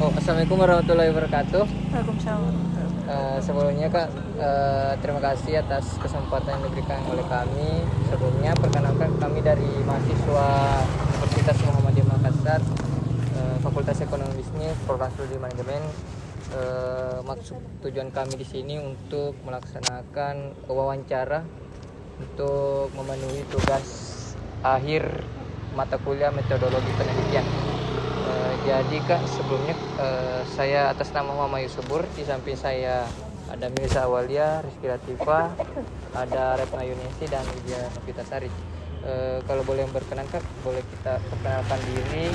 Assalamualaikum warahmatullahi wabarakatuh. Waalaikumsalam. Sebelumnya Kak, terima kasih atas kesempatan yang diberikan oleh kami. Sebelumnya perkenalkan kami dari mahasiswa Universitas Muhammadiyah Makassar, Fakultas Ekonomi Bisnis, Program Studi Manajemen. Maksud tujuan kami di sini untuk melaksanakan wawancara untuk memenuhi tugas akhir mata kuliah metodologi penelitian. Jadi Kak, sebelumnya saya atas nama Muhammad Yusubur, di samping saya ada Mirza Awalia, Rizky Latifah, ada Retna Yunisi dan Widya Novitasari. Kalau boleh berkenan Kak, boleh kita perkenalkan diri,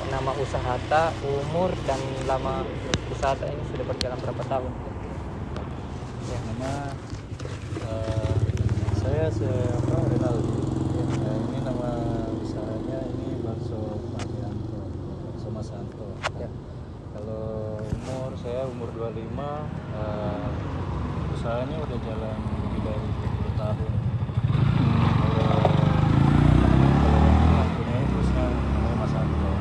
nama usaha Ta, umur dan lama usaha Ta ini sudah berjalan berapa tahun? Ya, saya Renaldi. Ya, ini nama usahanya ini Bakso Marianto, Bakso Masanto. Ya. Kalau saya umur 25, usahanya udah jalan lebih dari 20 tahun. Kalau yang punya terusnya namanya Masanto.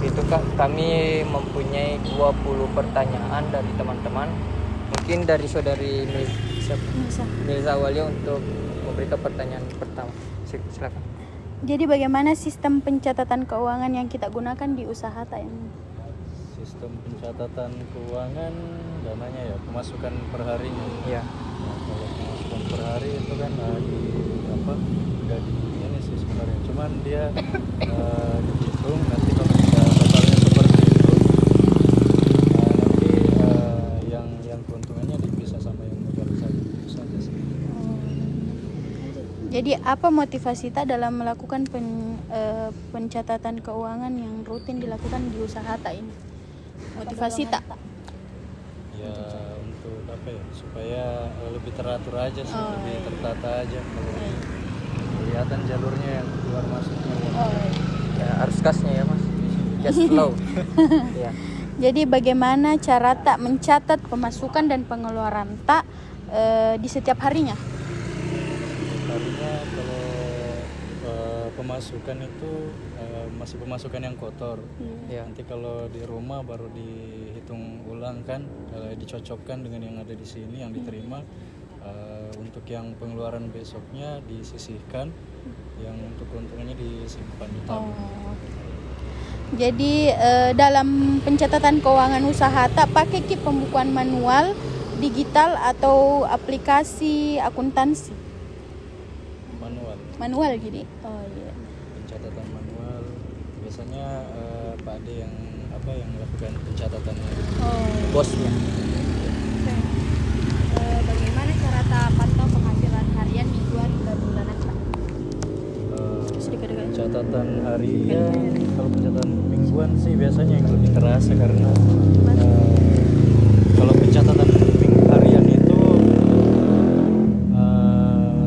Begitu Kak, kami mempunyai 20 pertanyaan dari teman-teman. Mungkin dari saudari Mirza Awalia untuk memberikan pertanyaan pertama. Silakan. Jadi bagaimana sistem pencatatan keuangan yang kita gunakan di usaha Ta ini? Sistem pencatatan keuangan dananya ya pemasukan per harinya. Ya. Nah, kalau pemasukan per hari itu kan udah di ini sih sebenarnya. Cuman dia dihitung nanti kalau sudah totalnya seperti itu, nanti yang keuntungannya dipisah sama yang modal saja itu saja sih. Jadi apa motivasi Ta dalam melakukan pencatatan keuangan yang rutin dilakukan di usaha Ta ini? Motivasi Ta? Ya untuk apa ya, supaya lebih teratur aja sih, lebih tertata aja. Kalau kelihatan jalurnya yang keluar masuknya. Ya, harus kasnya ya Mas. Cash flow. Ya. Jadi bagaimana cara Ta mencatat pemasukan dan pengeluaran Ta di setiap harinya? Harinya kalau pemasukan itu masih pemasukan yang kotor. Ya. Nanti kalau di rumah baru dihitung ulang kan, dicocokkan dengan yang ada di sini yang diterima. Untuk yang pengeluaran besoknya disisihkan, yang untuk keuntungannya disimpan di tabung. Jadi dalam pencatatan keuangan usaha Ta pakai pembukuan manual, digital atau aplikasi akuntansi? Manual gini. Oh iya. Pencatatan manual biasanya Pak Ade yang melakukan pencatatannya. Bosnya. Bagaimana cara Ta pantau penghasilan harian, mingguan, dan bulanan Ta? Pencatatan harian, kalau pencatatan mingguan sih biasanya yang lebih terasa karena kalau pencatatan harian itu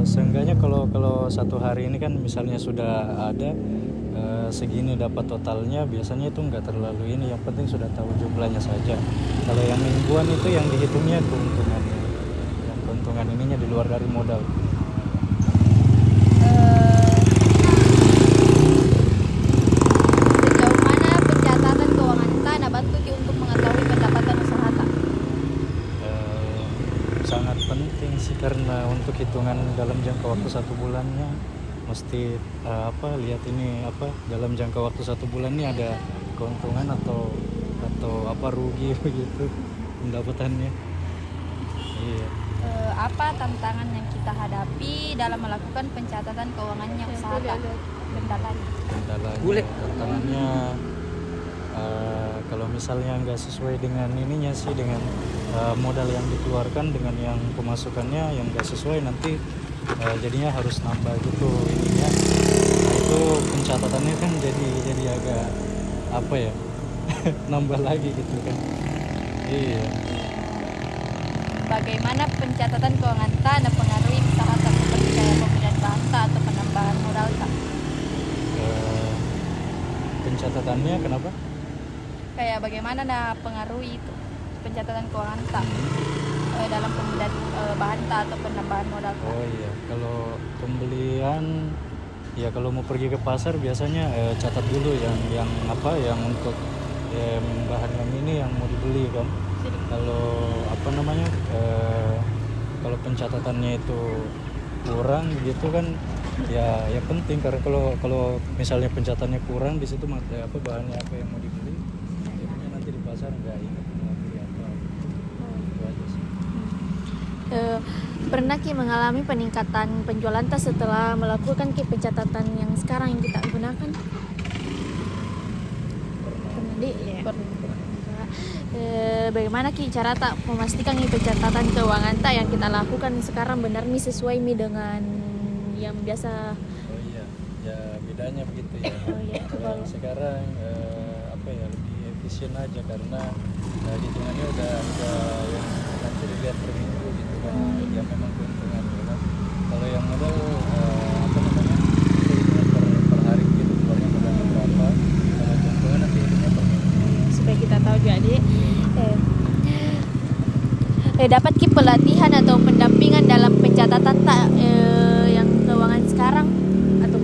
seenggaknya kalau satu hari ini kan misalnya sudah ada segini dapat totalnya, biasanya itu nggak terlalu ini, yang penting sudah tahu jumlahnya saja. Kalau yang mingguan itu yang dihitungnya keuntungannya, yang keuntungan ininya di luar dari modal. Sejauh mana pencatatan keuangan Ta bantu untuk mengetahui pendapatan usaha Ta? Sangat penting sih, karena untuk hitungan dalam jangka waktu 1 bulannya mesti lihat ini dalam jangka waktu 1 bulan ini ada keuntungan atau rugi begitu pendapatannya. Iya. Apa tantangan yang kita hadapi dalam melakukan pencatatan keuangannya usaha Ta? Kendalanya. Tantangannya kalau misalnya nggak sesuai dengan ininya sih, dengan modal yang dikeluarkan dengan yang pemasukannya yang nggak sesuai, nanti jadinya harus nambah gitu ininya. Nah, itu pencatatannya kan jadi agak nambah lagi gitu kan. Iya. Bagaimana pencatatan keuangan Ta mempengaruhi usaha Ta seperti kayak pembelian bahan Ta atau penambahan modal Ta? Pencatatannya kenapa? Kayak bagaimana pengaruhi itu pencatatan keuangan Ta dalam pembelian bahan Ta atau penambahan modal Ta? Oh iya, kalau pembelian Ya kalau mau pergi ke pasar biasanya catat dulu yang apa yang untuk bahan yang ini yang mau dibeli kan. Kalau apa namanya kalau pencatatannya itu kurang gitu kan ya penting karena kalau misalnya pencatatannya kurang di situ apa bahannya apa yang mau dibeli jadinya nanti di pasar nggak ingat mau beli apa. Itu aja sih. Pernah Ki mengalami peningkatan penjualan tas setelah melakukan Ki pencatatan yang sekarang yang kita gunakan? Pernah Di? Ya. Bagaimana Ki cara tak memastikan Ki pencatatan keuangan tak yang kita lakukan sekarang benar nih sesuai nih dengan yang biasa? Oh iya, ya bedanya begitu ya. Oh iya. Kalau yang sekarang apa ya lebih efisien aja karena hitungannya udah yang nanti dilihat per minggu gitu kan. Ya memang keuntungan ya kan. Kalau yang modal apa namanya itu hitungan per hari gitu keluarnya modal berapa. Kalau keuntungan nanti hitungnya per minggu. Supaya kita tahu jadi dapat Ki pelatihan atau pendampingan dalam pencatatan tak yang keuangan sekarang atau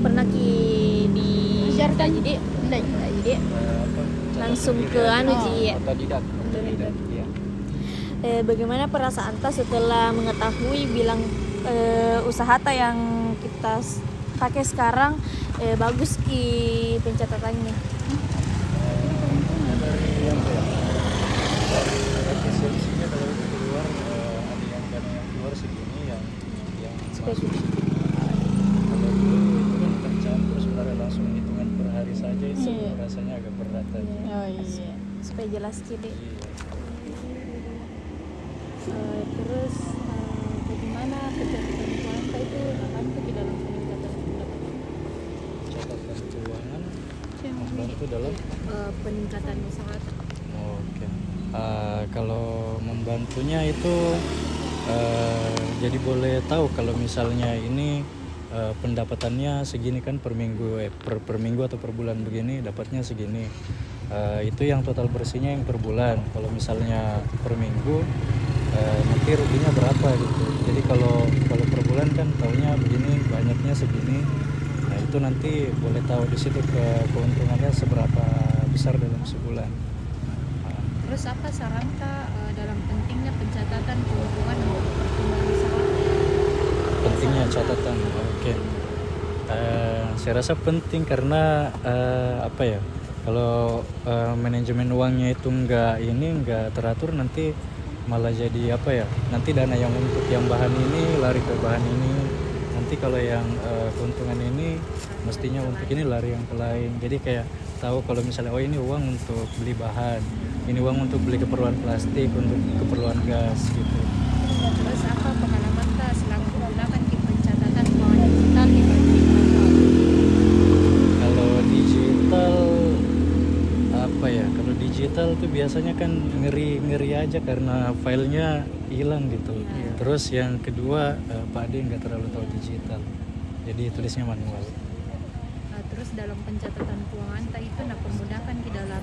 pernah Ki di Ajarkan. jadi jadi Apa, langsung ke catatan anu diri Ji ya. Otodidak. Ya. Bagaimana perasaan tas setelah mengetahui bilang usaha ta yang kita pakai sekarang bagus Ki pencatatannya? dari yang dari efisiensinya kalau itu keluar ada yang dana yang keluar segini yang masuk kalau dulu itu kan tercampur sebenarnya langsung hitungan per hari saja itu Iya. rasanya agak berat aja. Oh iya. Supaya jelas Ki. Iya. Terus bagaimana pencatatan keuangan itu membantu di dalam peningkatan pendapatan? Catatan keuangan membantu dalam Peningkatan usaha. oke. Kalau membantunya itu jadi boleh tahu kalau misalnya ini pendapatannya segini kan per minggu per minggu atau per bulan begini dapatnya segini. Itu yang total bersihnya yang per bulan. Kalau misalnya per minggu nanti ruginya berapa gitu. Jadi kalau per bulan kan taunya begini banyaknya segini. Nah itu nanti boleh tahu di situ keuntungannya seberapa besar dalam sebulan. Terus apa saran Kak dalam pentingnya pencatatan keuntungan untuk pertumbuhan usaha? Pentingnya catatan, oke. Saya rasa penting karena apa ya? Kalau manajemen uangnya itu nggak teratur nanti malah jadi apa ya? Nanti dana yang untuk yang bahan ini lari ke bahan ini. Nanti kalau yang keuntungan ini mestinya untuk ini lari yang ke lain. Jadi kayak tahu kalau misalnya oh ini uang untuk beli bahan, ini uang untuk beli keperluan plastik, untuk keperluan gas gitu. Terus apa pengalaman Kak selama menggunakan pencatatan keuangan digital di Kalau digital apa ya? Kalau digital tuh biasanya kan ngeri aja karena filenya hilang gitu. Terus yang kedua Pak Ade nggak terlalu tahu digital, jadi tulisnya manual. Terus dalam pencatatan keuangan tak itu memudahkan di dalam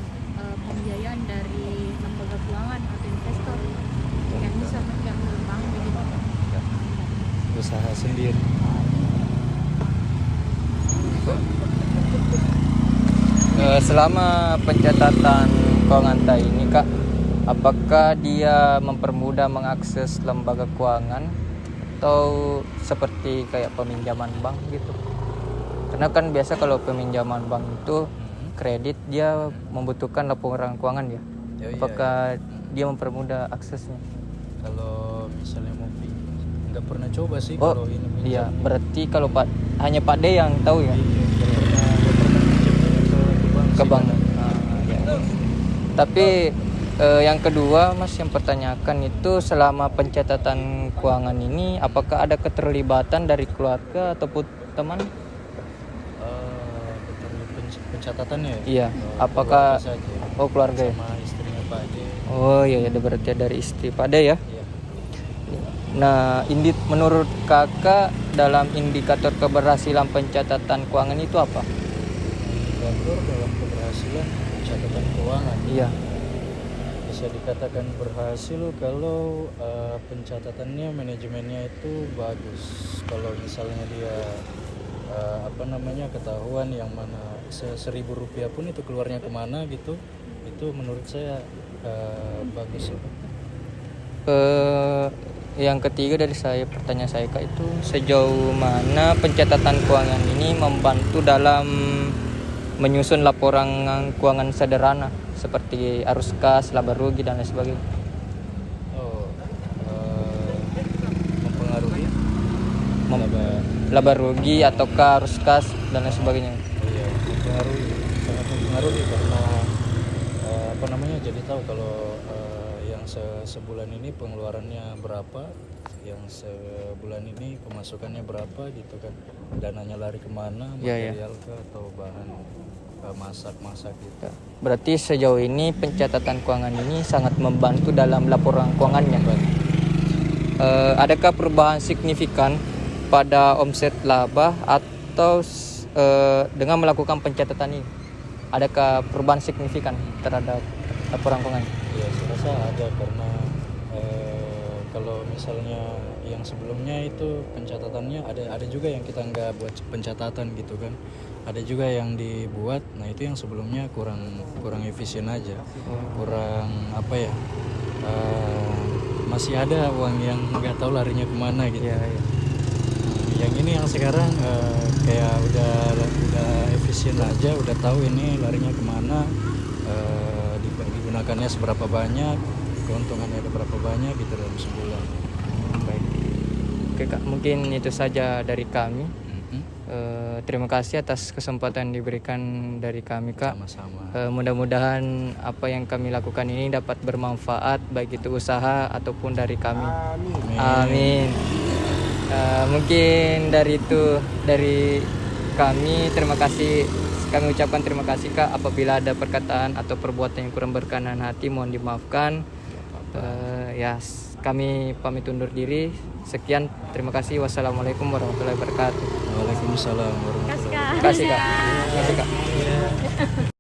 pembiayaan dari lembaga keuangan atau investor yang bisa yang bank begitu. Usaha sendiri. Selama pencatatan keuangan TAI ini Kak, apakah dia mempermudah mengakses lembaga keuangan atau seperti kayak peminjaman bank gitu? Karena kan biasa kalau peminjaman bank itu kredit dia membutuhkan laporan keuangan ya. Oh, iya, Apakah dia mempermudah aksesnya? Kalau misalnya mau pinjam, nggak pernah coba sih Oh kalau ini pinjam. iya, berarti kalau hanya Pak D yang tahu ya Nggak pernah pinjam ke bank. Ya. Tapi yang kedua Mas yang pertanyakan itu selama pencatatan keuangan ini apakah ada keterlibatan dari keluarga ataupun teman? Pencatatannya ya? Iya. Oh, Apakah keluarga saja. oh keluarga ya? Sama istrinya Pak Ade. Oh iya ya, berarti dari istri Pak D ya. Iya. Nah, menurut Kakak dalam indikator keberhasilan pencatatan keuangan itu apa? Indikator dalam keberhasilan pencatatan keuangan. Iya. Bisa dikatakan berhasil kalau pencatatannya manajemennya itu bagus. Kalau misalnya dia apa namanya, ketahuan yang mana Rp1.000 pun itu keluarnya kemana gitu, itu menurut saya bagus ya. Yang ketiga dari saya, pertanyaan saya Kak, itu sejauh mana pencatatan keuangan ini membantu dalam menyusun laporan keuangan sederhana seperti arus kas, laba rugi dan lain sebagainya. Oh, mempengaruhi Laba rugi ataukah arus kas dan lain sebagainya. Oh iya, mempengaruhi, sangat mempengaruhi karena apa namanya, jadi tahu kalau yang sebulan ini pengeluarannya berapa, yang sebulan ini pemasukannya berapa gitu kan, dananya lari kemana, Iya, material kah atau bahan masak gitu. Berarti sejauh ini pencatatan keuangan ini sangat membantu dalam laporan keuangannya. Adakah perubahan signifikan pada omset laba atau dengan melakukan pencatatan ini? Adakah perubahan signifikan terhadap laporan keuangan? Ya saya rasa ada, karena kalau misalnya yang sebelumnya itu pencatatannya ada juga yang kita nggak buat pencatatan gitu kan, ada juga yang dibuat. Nah itu yang sebelumnya kurang efisien aja, kurang apa ya, masih ada uang yang nggak tahu larinya kemana gitu. Iya. Yang ini yang sekarang kayak udah efisien aja, udah tahu ini larinya kemana, digunakannya seberapa banyak, keuntungannya ada berapa banyak gitu dalam sebulan. Baik. Oke Kak, mungkin itu saja dari kami. Terima kasih atas kesempatan diberikan dari kami Kak. Sama-sama. Mudah-mudahan apa yang kami lakukan ini dapat bermanfaat baik itu usaha ataupun dari kami. Amin. Mungkin dari kami, terima kasih, kami ucapkan terima kasih Kak. Apabila ada perkataan atau perbuatan yang kurang berkenan hati, mohon dimaafkan. Kami pamit undur diri. Sekian, terima kasih. Wassalamualaikum warahmatullahi wabarakatuh. Waalaikumsalam warahmatullahi wabarakatuh. Terima kasih Kak. Terima kasih Kak.